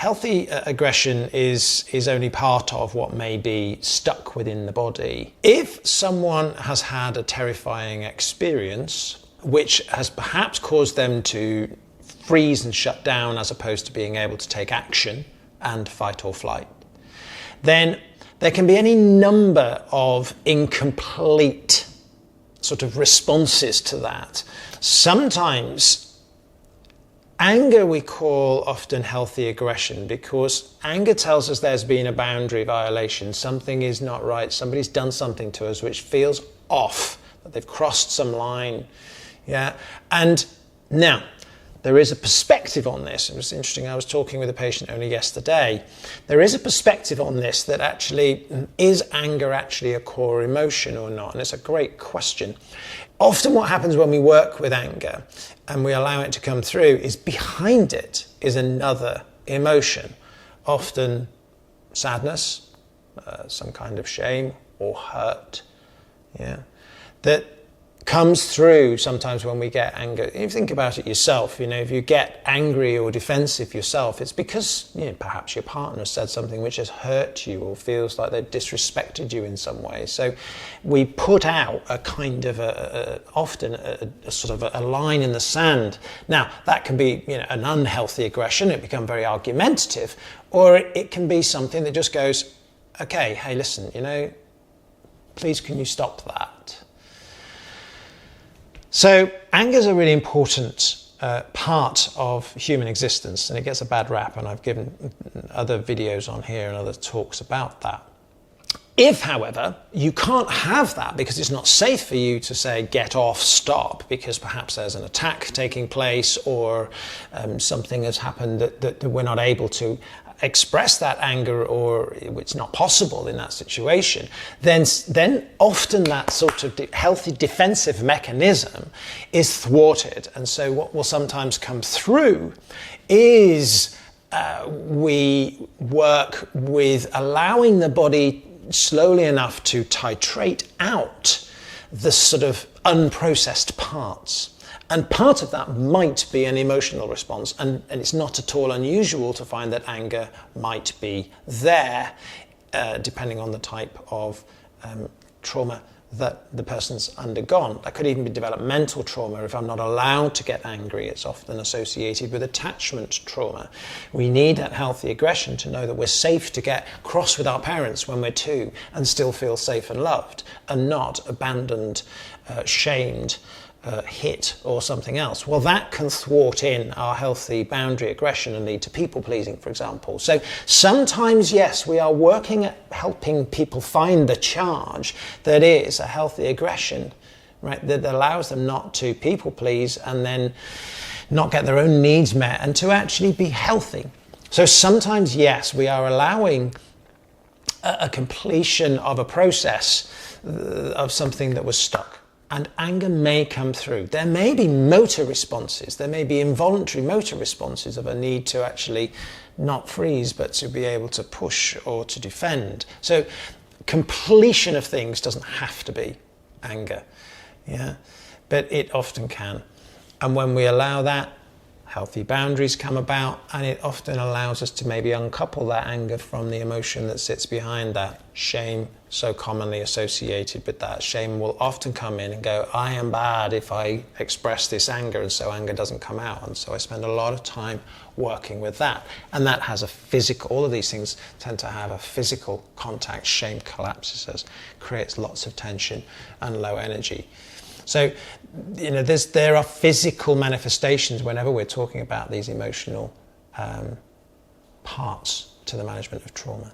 healthy aggression is only part of what may be stuck within the body. If someone has had a terrifying experience, which has perhaps caused them to freeze and shut down as opposed to being able to take action and fight or flight, then there can be any number of incomplete sort of responses to that. Sometimes anger we call often healthy aggression, because anger tells us there's been a boundary violation, something is not right, somebody's done something to us which feels off, that they've crossed some line. Yeah, and now there is a perspective on this. It was interesting, I was talking with a patient only yesterday. There is a perspective on this that actually, is anger actually a core emotion or not? And it's a great question. Often what happens when we work with anger and we allow it to come through is behind it is another emotion, often sadness, some kind of shame or hurt, yeah, that comes through sometimes when we get anger. If you think about it yourself, if you get angry or defensive yourself, it's because perhaps your partner said something which has hurt you or feels like they've disrespected you in some way. So we put out a kind of often a sort of a line in the sand. Now that can be an unhealthy aggression, it becomes very argumentative, or it can be something that just goes, okay, hey listen, please can you stop that? So anger is a really important part of human existence, and it gets a bad rap, and I've given other videos on here and other talks about that. If, however, you can't have that because it's not safe for you to say, get off, stop, because perhaps there's an attack taking place or something has happened that we're not able to express that anger, or it's not possible in that situation, then often that sort of healthy defensive mechanism is thwarted. And so what will sometimes come through is we work with allowing the body slowly enough to titrate out the sort of unprocessed parts. And part of that might be an emotional response, and it's not at all unusual to find that anger might be there, depending on the type of trauma that the person's undergone. That could even be developmental trauma. If I'm not allowed to get angry, it's often associated with attachment trauma. We need that healthy aggression to know that we're safe to get cross with our parents when we're 2 and still feel safe and loved, and not abandoned, shamed, hit or something else. Well, that can thwart in our healthy boundary aggression and lead to people pleasing, for example. So sometimes, yes, we are working at helping people find the charge that is a healthy aggression, right, that allows them not to people please and then not get their own needs met and to actually be healthy. So sometimes, yes, we are allowing a completion of a process of something that was stuck. And anger may come through. There may be motor responses. There may be involuntary motor responses of a need to actually not freeze, but to be able to push or to defend. So completion of things doesn't have to be anger, yeah, but it often can. And when we allow that, healthy boundaries come about, and it often allows us to maybe uncouple that anger from the emotion that sits behind that. Shame, so commonly associated with that. Shame will often come in and go, I am bad if I express this anger, and so anger doesn't come out. And so I spend a lot of time working with that. And that has a physical, all of these things tend to have a physical contact. Shame collapses us, creates lots of tension and low energy. So, there are physical manifestations whenever we're talking about these emotional parts to the management of trauma.